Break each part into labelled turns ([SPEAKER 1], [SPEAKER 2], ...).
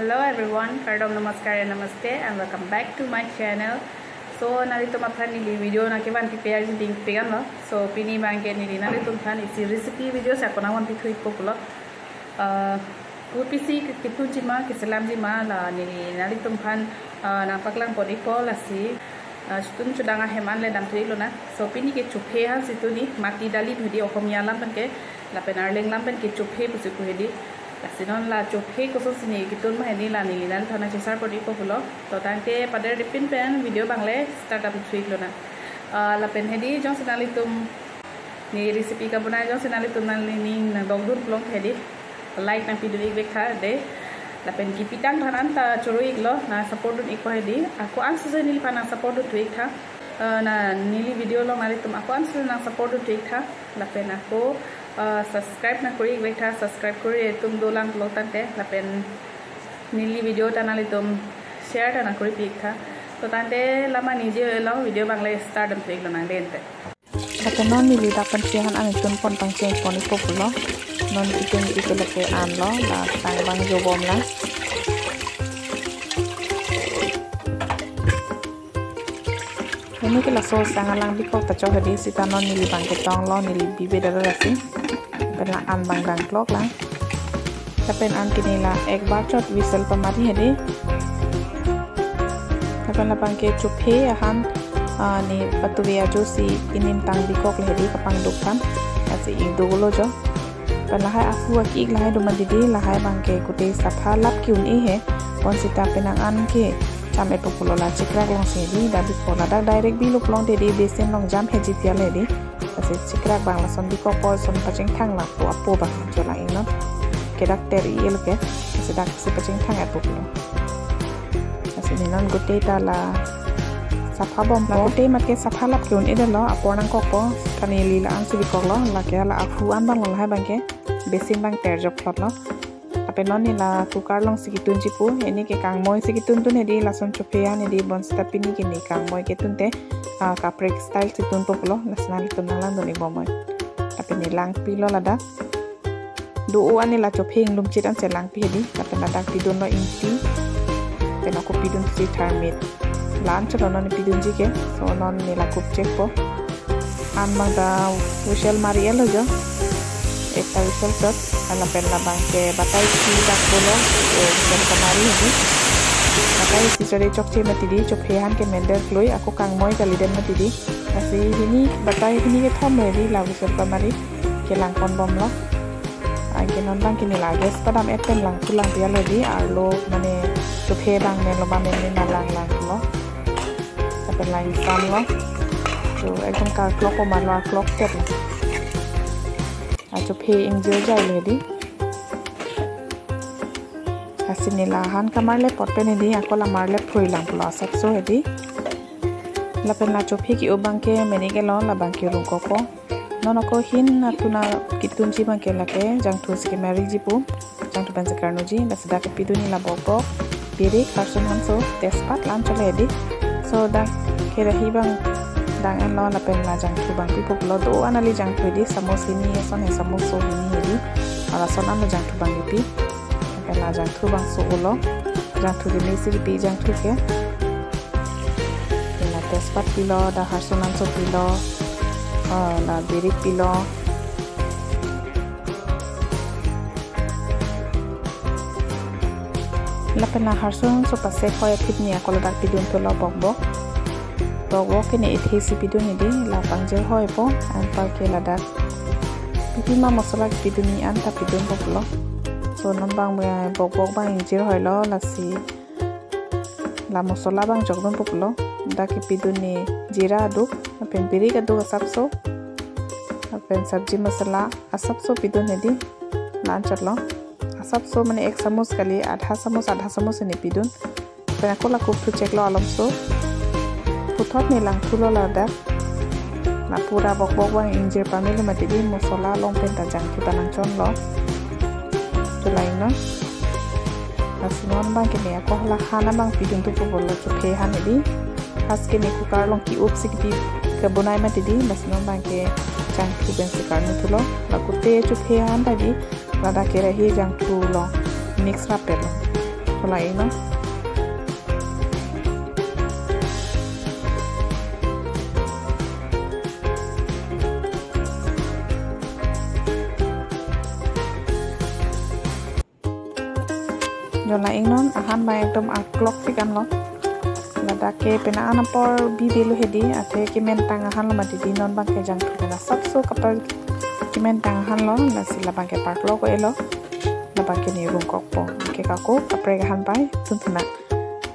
[SPEAKER 1] Hello everyone, Kardom Namaskar and Namaste and welcome back to my channel. So nari to maphan nili video na ke ban prepare ding pegan lo. So pini bang ke nili nari to phan isi recipe video sa kona wan pithui populo. Pisi kitu jima kiselam jima la nili nari to phan na paklang podi ko la si stun chudanga heman le dam thui lo na. So pini ke chuphe han situ ni mati dali bhedi okhomia lam ban ke la penarleng lam ban ke chuphe pusi ku hedi. Sinon la chophe ko so sini kitun ma heni la ni nan thana chesar podi ko hulo to tangke pader dipin pen video bangle start up tweak lo na la pen hedi jong sinali tum ni recipe ka bunai jong sinali tum nan ni na dogdun plong hedi like na video ik bekha de la pen ki pitang thanan ta choro ik lo na support dun ik ko hedi aku an se ni pana support du tweak tha na nili video lo mari tum aku an se na support du tweak tha la pen aku subscribe na kuri wait subscribe kuri tum dolang lotan te lapen nili video tanali tum share ta na kuri pik tha to tante lama nije lo video bangle start am pek lo nang lente lapen non nili da pan sihan an tun pon pang chen pon ko pulo non itun ikele ke an lo la tang bang jo bom la ini ke la so sangalang bi ko ta cho hadi sita non nili bang ke tong lo nili bi be da ra siเป็นอันบางๆกลอกละจะเป็นอันกินละเอกบาร์จอดวิเซลประมาณที่เห็นดิจะเป็นละบางเกจุเพย์ฮันนี่ประตูเวียจูซีอินินตังดิกอกเลยดิกับปังดุกันแต่สิอีกดูโลจ้ะเป็นละให้อาฟัวอีกละให้ดูมันดีๆละให้บางเกกุเตสภาลับคิวนี่เหรอปอนสิตาเป็นอันเกจำเอตุปุโลลาจิกรักลองเสียดีดาบิโปลาดักไดเรกบีลุกลองเดดีเบสินลองจำเฮจิเตียเลยดิKasi cikrak bang lason di kopol son pacing thang la tu apo bang jola ino kedak teri il ke kasi dak si pacing thang apo lo kasi ninon gote ta la sapha bom la gote mat ke sapha lap kyun ida lo apo nang kopo kanili la an si kok lo la ke la afu an bang la hai bang ke besin bang ter jok plot lo ape non ni la kukar long sikitun jipu eni ke kang moi sikitun tun hedi lason chopea ni di bon stapini ke ni kang moi ke tunte kaprek style situn populo nasional itu nalan doni bomoy tapi nilang pilo lada duuan nila chopeng lumchit an selang pihedi tapi nadak pidun lo inti pena ko pidun si tarmit lan chalo non pidun jike so non nila kup check po an mangda wishel marielo jo eta wishel tot ala penla bangke batai si dak bolo wishel kamari hedi Makai si sore chokche matidi chophehan ke mender kloi aku kang moi kaliden matidi asi hini batai hini ke thom meri lagu serpa mari ke lang kon bom lo ke non bang kini la ges padam epen lang tulang dia lodi arlo mane chophe bang ne lo ba men na lang lo tapi lang sam lo to ekdom ka clock ko marlo clock tet a chophe enjoy jai lodi Asinila han kamarle potpen edi ako la marle phuilang pula sapso edi la pen la chophi ki ubangke menike lon la bangke rungko ko nono ko hin na tuna kitun ji bangke la ke jang thus ke mari jipu jang tu banse karno ji la sada ke piduni la bobo biri person han so tespat lan chole edi so da ke rahi bang dang an lon la pen la jang tu bang pi pop lo do anali jang tu edi samosi ni son he samoso ni edi ala son an jang tu bang pi la jang thu bang so ulo jang thu de mesi pi jang thu ke la tespat pilo da harsonan so pilo la birik pilo la pena harson so pase khoya pitni akolo dak pidun to lo bokbo ke ne ethi si pidun ni di la pangje hoy po an pa ke la dak pipima masala piduni an ta pidun boklo so non bang bok bang injir hoy lo lasi la mosola bang jogdon populo da ki piduni jira aduk pen piri ka du sapso pen sabji masala asapso pidun hedi lan chatlo asapso mane ek samus kali adha samus ni pidun pen akola kup tu check lo alamso puthot ni lang thulo la da na pura bok bang injir pamili matidi mosola long pen ta jang tu tanang chon lo lain no asinon bang kene ako la khana bang pidun tu bolo chuphe han edi has ke ne kukar long ki up sikti ka bonai ma tidi asinon bang ke jang tu ben sikar no tulo la kutte chuphe han tadi la da ke rahi jang tu lo mix ra pelo Mulai no. Jolai non ahan ba ekdom aklok pikan lo. Ladake pena anapor bibelu hedi ate kimen tangahan lo madidi non bang ke jang pena sabso kapal kimen tangahan lo na sila bang ke park lo ko elo na bang ke ni rung kokpo ke kako kapre gahan pai tuntuna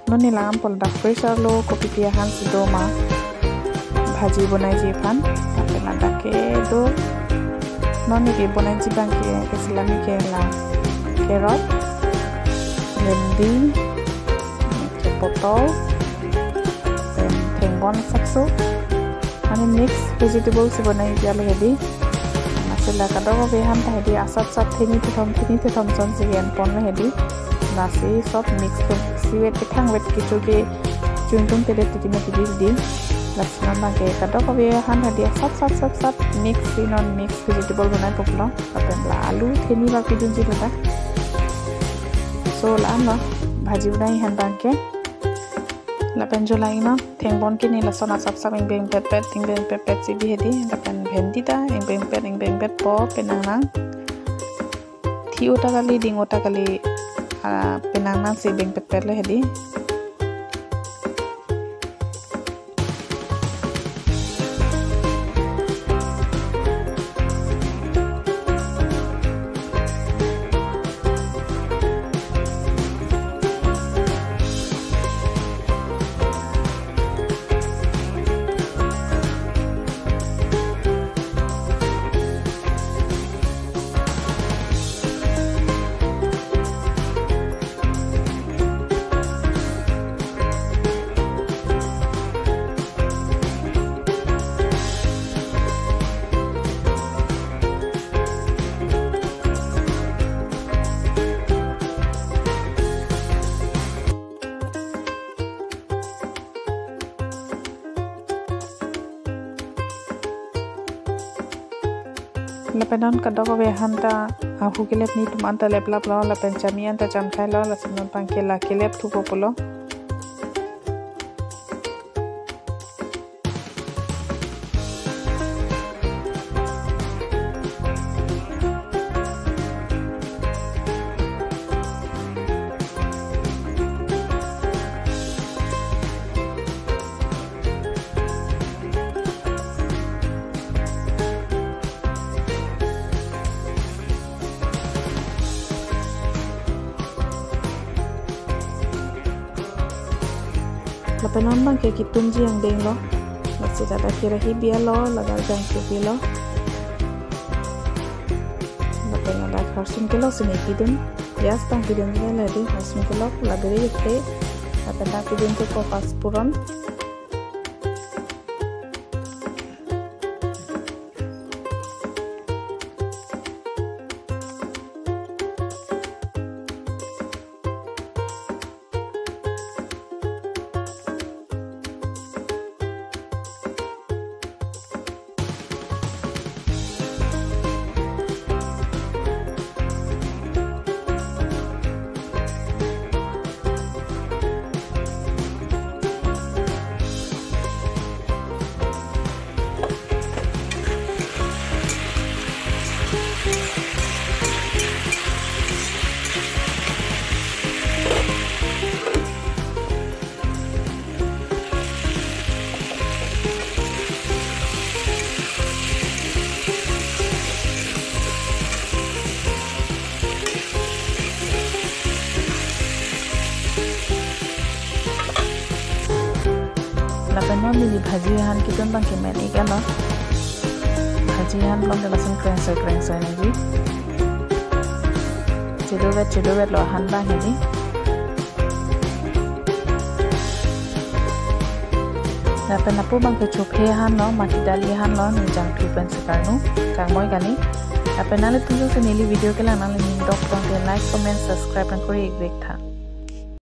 [SPEAKER 1] non ni lam pol da pressure lo ko pipia han sido ma bhaji bonai ji pan ate ladake do non ni ke bonai ji bang ke silami ke la carrot lendi ke potol bon sakso ani mix vegetable se banai dia lagi masala kadang be ham tadi asap sap thini thom son se gen pon hedi nasi sop mix to siwet thang wet kichu ke chungtung tede tidi di lasna ma ke kadang be ham tadi sap mix non mix vegetable banai poklo apen la alu thini ba pidun ji bata so la no bhaji banai han bangke lapen jolai no tengbon kini lason asap sap ing beng pet si bi hedi lapen bhendi ta ing beng pet po penang nang thi ota kali ding ota kali penang nang si beng pet le hedi Lapenon kadoko be hanta ahu kelep ni tumanta leplap lo lapen chamian ta jam khai lo lasinon pangkela kelep tu populo lapenon bang ke kitunji yang beng lo masih ada kira hibia lo lagal jang kubi lo lapenon ada harsun kilo sini pidun ya stang pidun dia lagi harsun kilo laberi ke lapenon pidun tu ko paspuron lapenon ni bhaji han kitun bang ke men ikan lo bhaji han bang ke lasan kreng ni ji cedo lo han bang ini lapen apu bang ke chophe han lo mati dali han lo ni jang tu pen sekarnu kang moi kani lapen nale tunjuk se nili video ke la nale ni dok bang ke like comment subscribe dan kori ek tha